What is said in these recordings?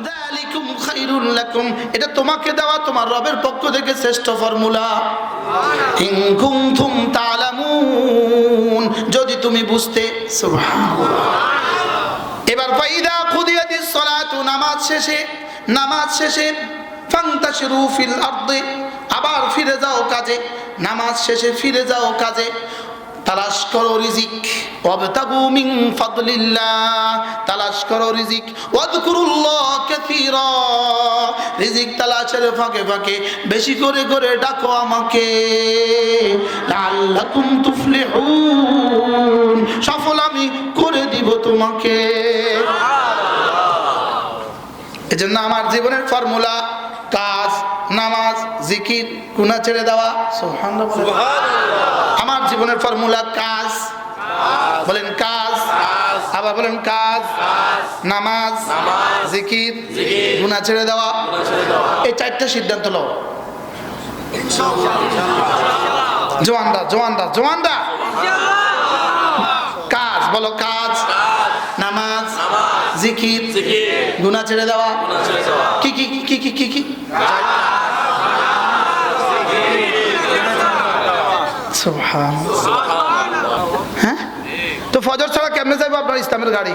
যালিকুম খায়রুল লাকুম, এটা তোমাকে দেওয়া তোমার রবের পক্ষ থেকে শ্রেষ্ঠ ফর্মুলা। ইন কুনতুম তা'লামুন, যদি তুমি বুঝতে। সুবহানাল্লাহ। এবার ফাইদা কুদিয়াতিস সালাতু, নামাজ শেষে ফান্তাশিরু ফিল আরদি, আবার ফিরে যাও কাজে, নামাজ শেষে ফিরে যাও কাজে। তালাশ করো রিজিক, ওয়াবতাগু মিন ফাদলিল্লাহ, তালাশ করো রিজিক, ওয়াযকুরুল্লাহ কাসীরা, রিজিক তালাশের ফাঁকে ফাঁকে বেশি করে করে ডাকো আমাকে, লাআল্লাকুম তুফলিহুন, সফল আমি করে দিব তোমাকে। এজন্য আমার জীবনের ফর্মুলা কাজ, নামাজ, জিকির, গুনাহ ছেড়ে দেওয়া। সুবহানাল্লাহ। আমার জীবনের ফর্মুলা কাজ, বলেন কাজ, আবার বলেন কাজ, নামাজ, জিকির, গুনাহ ছেড়ে দেওয়া। এই চারটা সিদ্ধান্ত নাও। জওয়ানরা কাজ, বলো কাজ, নামাজ, জিকির, গুনাহ ছেড়ে দেওয়া। কি কি কি কি কি কি? হ্যাঁ, তো ফজর ছাড়া কেমনে যাবে আপনার ইসলামের গাড়ি?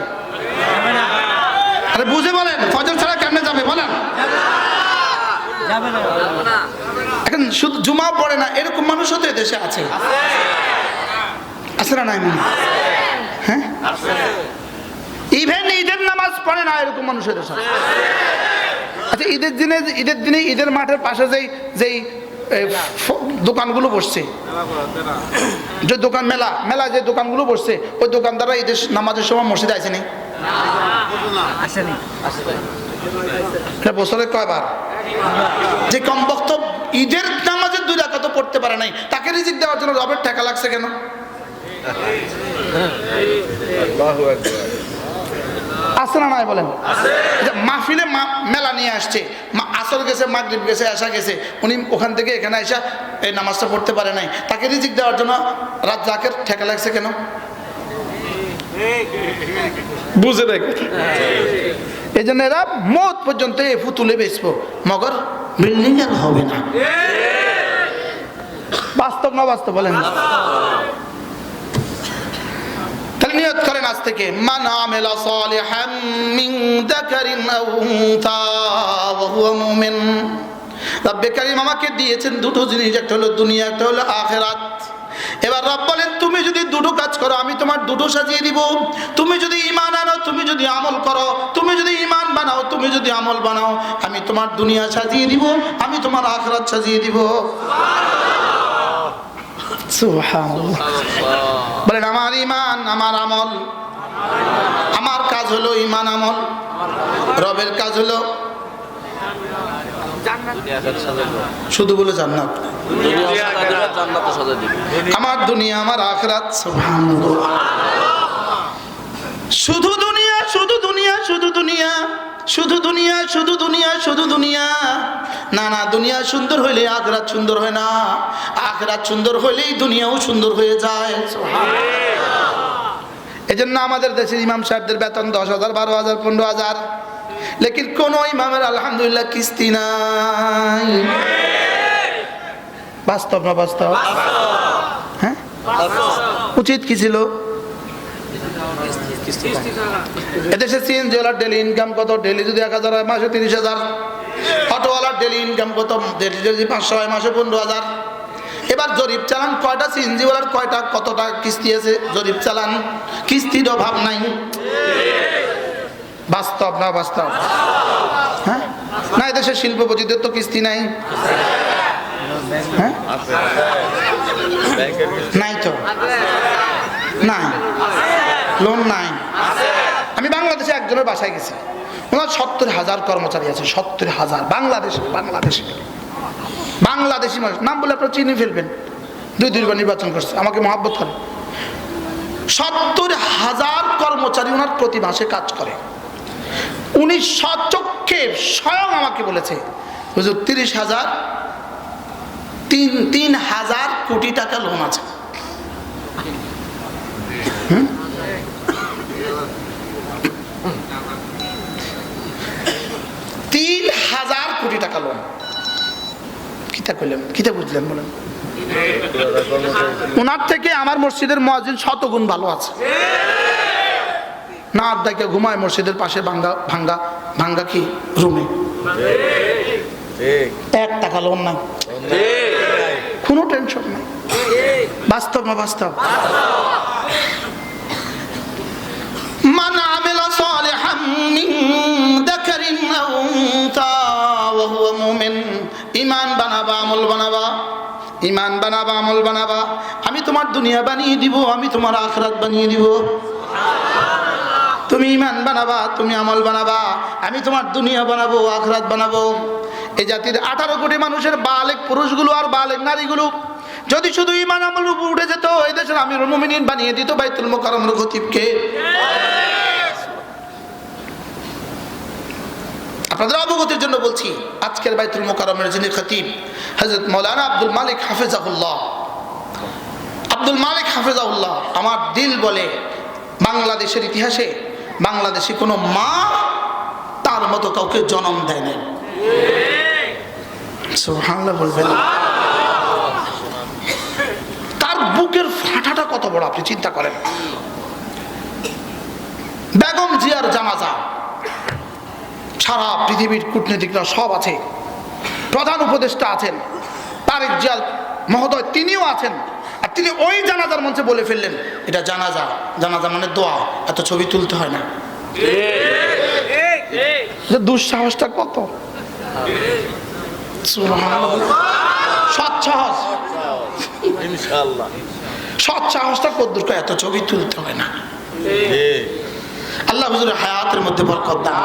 আরে বুঝে বলেন, ফজর ছাড়া কেমনে যাবে বলেন? এখন শুধু জুমা পড়ে না এরকম মানুষও তো দেশে আছে, আছে না নাই? হ্যাঁ, ইভেন ঈদের নামাজ পড়ে না এরকম মানুষের দেশে। আচ্ছা, ঈদের দিনে ঈদের মাঠের পাশে যেই দোকানগুলো বসছে, যে দোকান মেলা যে দোকানগুলো বসছে, ওই দোকানদাররা ঈদের নামাজের সময় মসজিদে আসেনি? বছরে কয়বার? যে কমপক্ষ ঈদের নামাজের 2 রাকাত পড়তে পারে নাই, তাকে রিজিক দেওয়ার জন্য রবের টাকা লাগছে কেন? আছে না নাই বলেন? মাহফিলে মেলা নিয়ে আসছে, আসর গেছে, মাগরিব গেছে, আশা গেছে, উনি ওখান থেকে এখানে আসা এই নামাজটা পড়তে পারে নাই, তাকে রিজিক দেওয়ার জন্য রাত জাকের ঠেকা লাগছে কেন? বুঝে দেখ। এই জন্য এরা মত পর্যন্ত এ ফুতুলে বেচবো, মগর বিল্ডিং আর হবে না। বাস্তব না বাস্তব বলেন? তাহলে নিয়ত করেন আজ থেকে, মান আমিলা সালিহান মিন যাকারিন আও উনসা ওয়া হুয়া মুমিন। রব্বে কারীম আমাকে দিয়েছেন দুটো জিনিস, একটা হলো দুনিয়া, একটা হলো আখিরাত। এবার রব বলেন, তুমি যদি দুটো কাজ করো আমি তোমার দুটো সাজিয়ে দিব। তুমি যদি ঈমান আনো, তুমি যদি আমল করো, তুমি যদি ঈমান বানাও, তুমি যদি আমল বানাও, আমি তোমার দুনিয়া সাজিয়ে দিব, আমি তোমার আখিরাত সাজিয়ে দিব। সুবহানাল্লাহ। বলেন, আমার ঈমান, আমার আমল, আমার কাজ হলো ঈমান আমল, রবের কাজ হলো শুধু বলে জান্নাত, আমার দুনিয়া, আমার আখিরাত। সুবহানাল্লাহ। শুধু দুনিয়া, শুধু দুনিয়া, শুধু দুনিয়া, শুধু দুনিয়া, শুধু দুনিয়া, শুধু দুনিয়া। না না, দুনিয়া সুন্দর হইলে আখিরাত সুন্দর হয় না, আখিরাত সুন্দর হইলেই দুনিয়াও সুন্দর হয়ে যায়। এজন্য আমাদের দেশের ইমাম সাহেবদের বেতন 10,000, 12,000, 15,000, লেকিন কোন ইমামের আলহামদুলিল্লাহ কিস্তি নাই। বাস্তব না বাস্তব? হ্যাঁ, উচিত কি ছিল? এদেশে সিএনজি ওয়ালার ডেলি ইনকাম কত? ডেলি যদি 1,000 হয়, মাসে 30,000। অটোওয়ালার ডেলি ইনকাম কত? ডেলি যদি 500 হয়, মাসে 15,000। এবার জরিপ চালান, কয়টা সিএনজি ওয়ালার কত টাকা কিস্তি আছে? জরিপ চালান, কিস্তির অভাব নাই। বাস্তব না বাস্তব? হ্যাঁ, না এদেশের শিল্পপতিদের তো কিস্তি নাই। হ্যাঁ, নাই তো, নাই, লোন নাই। আমি বাংলাদেশে একজনের বাসায় গেছি, ওনার 70,000 কর্মচারী আছে। 70,000 বাংলাদেশি মানুষ, নাম বলে আপনারা চিনি ফেলবেন। 2-2বার নির্বাচন করছে, আমাকে মহাব্বত করে। 70,000 কর্মচারী ওনার প্রতি মাসে কাজ করে। উনি সচক্ষে স্বয়ং আমাকে বলেছে, হুজুর 3,000 কোটি টাকা লোন আছে। 3,000 কোটি টাকা লোন। কিতা কইলেন, কিতা বুঝলেন বলেন? ওনার থেকে আমার মসজিদের মুয়াজ্জিন 100 গুণ ভালো আছে। না আর দেখে ঘুমায় মসজিদের পাশে ভাঙ্গা ভাঙ্গা ভাঙ্গা কি রুমে, 1 টাকা লোন নাই, কোনো টেনশন নাই। বাস্তব না বাস্তব? মান আমিলা সালিহাম মিন যাকারিন আও উনসা ওয়া হুয়া মুমিন। ঈমান বানাবা, আমল বানাবা, ঈমান বানাবা, আমল বানাবা। আমি তোমার দুনিয়া বানিয়ে দিব, আমি তোমার আখিরাত বানিয়ে দিব। তুমি ঈমান বানাবা, তুমি আমল বানাবা, আমি তোমার দুনিয়া বানাবো, আখিরাত বানাবো। এই জাতির 18 কোটি মানুষের বালেগ পুরুষগুলো আর বালেগ নারীগুলো যদি শুধু ঈমান আমল উপর উঠে যেত, এই দেশের আমিরুল মুমিনিন বানিয়ে দিত বাইতুল মুকাররমের খতিবকে। আপনাদের অবগতির জন্য বলছি, আজকের বাইতুল মুকাররমের যিনি খতিব হযরত মাওলানা আব্দুল মালিক হাফিজাহুল্লাহ, আব্দুল মালিক হাফিজাহুল্লাহ, আমার দিল বলে বাংলাদেশের ইতিহাসে বাংলাদেশি কোনো মা তার মতো কাউকে জন্ম দেয় নাই। সুবহানাল্লাহ বলবেন। তার বুকের ফাটাটা কত বড় আপনি চিন্তা করেন। বেগম জিয়ার জানাজা, সারা পৃথিবীর কূটনীতিকরা সব আছে, প্রধান উপদেষ্টা আছেন, তারেক জিয়া মহোদয় তিনিও আছেন, আর তিনি ওই জানাজার মঞ্চে বলে ফেললেন এটা জানাজা, জানাজা মানে দোয়া, এত ছবি তুলতে হয় না। দুঃসাহসটা কত! সৎসাহস, ইনশাআল্লাহ সৎসাহসটা কদ্দুর, এত ছবি তুলতে হয় না। আল্লাহ হুজুরের হায়াতের মধ্যে বরকত দান।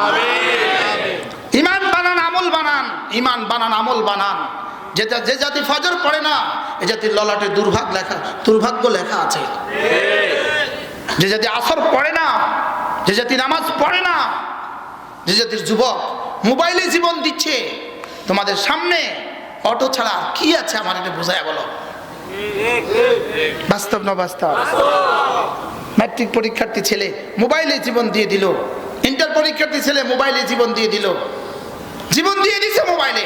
ঈমান বানান, আমল বানান, ঈমান বানান, আমল বানান। যে জাতি ফজর পড়ে না, এই জাতির ললাটে দুর্ভাগ্য লেখা আছে। যে জাতি আসর পড়ে না, যে জাতি নামাজ পড়ে না, যে জাতির যুবক মোবাইলে জীবন দিচ্ছে, তোমাদের সামনে অটো ছাড়া কি আছে আমার এটা বোঝায় বলো। বাস্তব না বাস্তব? ম্যাট্রিক পরীক্ষার্থী ছেলে মোবাইলে জীবন দিয়ে দিল, ইন্টার পরীক্ষার্থী ছেলে মোবাইলে জীবন দিয়ে দিল, জীবন দিয়ে দিছে মোবাইলে।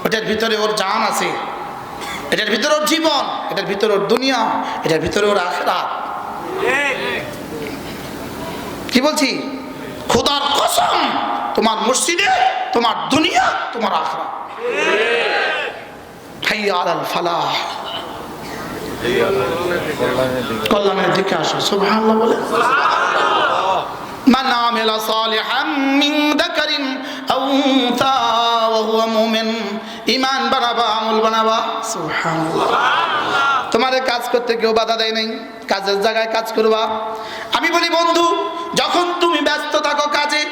ওটার ভিতরে ওর জান আছে, এটার ভিতরে ওর জীবন, এটার ভিতরে ওর দুনিয়া, এটার ভিতরে ওর আখিরাত। কি বলছি? খোদার কসম, তোমার মসজিদে তোমার দুনিয়া, তোমার আখিরাত। হাইয়া আলাল ফালাহ, কল্যাণের দিকে আসো। সুবহানাল্লাহ বলে। মান আমিলা সালিহাম মিন যাকারিন আও উনসা ওয়া হুয়া মুমিন। ঈমান বানাবা, আমল বানাবা। সুবহানাল্লাহ। তোমাদের কাজ করতে কেউ বাধা দেয় নাই, কাজের জায়গায় কাজ করবা। আমি বলি বন্ধু, যখন তুমি ব্যস্ত থাকো কাজে,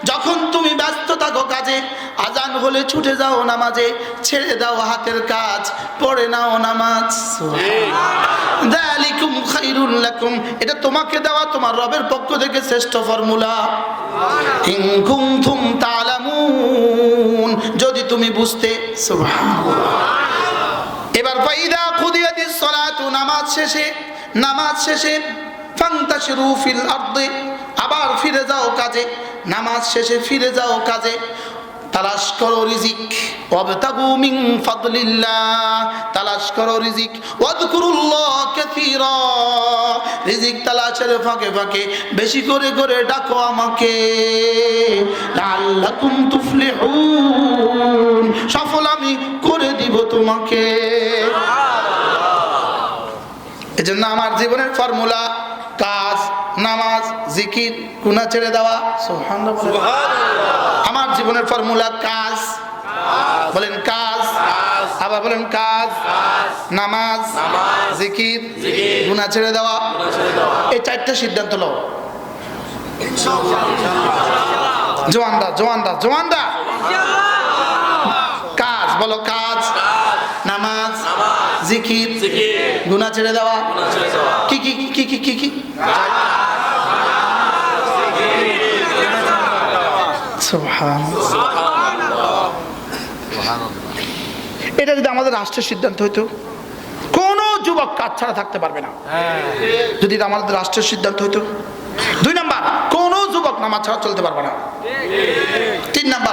যখন তুমি ব্যস্ত থাকো কাজে, আজান হলে ছুটে যাও নামাজে, ছেড়ে দাও হাতের কাজ, পড়ে নাও নামাজ। যালিকুম খায়রুল লাকুম, এটা তোমাকে দেওয়া তোমার রবের পক্ষ থেকে শ্রেষ্ঠ ফর্মুলা। ইন কুনতুম তা'লামুন, যদি তুমি বুঝতে। সুবহানাল্লাহ। এবার ফাইদা কুদিয়াতিস সালাতু, নামাজ শেষে ফান্তাশিরু ফিল আরদি, আবার ফিরে যাও কাজে, নামাজ শেষে ফিরে যাও কাজে। তালাশ করো রিজিক, ওয়াবতাগু মিন ফাদলিল্লাহ, তালাশ করো রিজিক, ওয়াযকুরুল্লাহ কাসীরা, রিজিক তালাশের ফাঁকে ফাঁকে বেশি করে করে ডাকো আমাকে। লাআল্লাকুম তুফলিহুন, সফল আমি করে দিব তোমাকে। এজন্য আমার জীবনের ফর্মুলা কাজ, নামাজ, জিকির, গুনাহ ছেড়ে দেওয়া। সুবহানাল্লাহ। আমার জীবনের ফর্মুলা কাজ, বলেন কাজ, আবার বলেন কাজ, নামাজ, জিকির, গুনাহ ছেড়ে দেওয়া। এই 4টা সিদ্ধান্ত নাও। জওয়ানরা কাজ বলো, কাজ, নামাজ, জিকির, গুনাহ ছেড়ে দেওয়া। কি কি কি কি কি কি? এটা যদি আমাদের রাষ্ট্রের সিদ্ধান্ত হইতো, কোন যুবক কাজ ছাড়া থাকতে পারবে না। যদি এটা আমাদের রাষ্ট্রের সিদ্ধান্ত হইতো। 2 নাম্বার, কোন যুবক নামাজ ছাড়া চলতে পারবে না। 3 নাম্বার,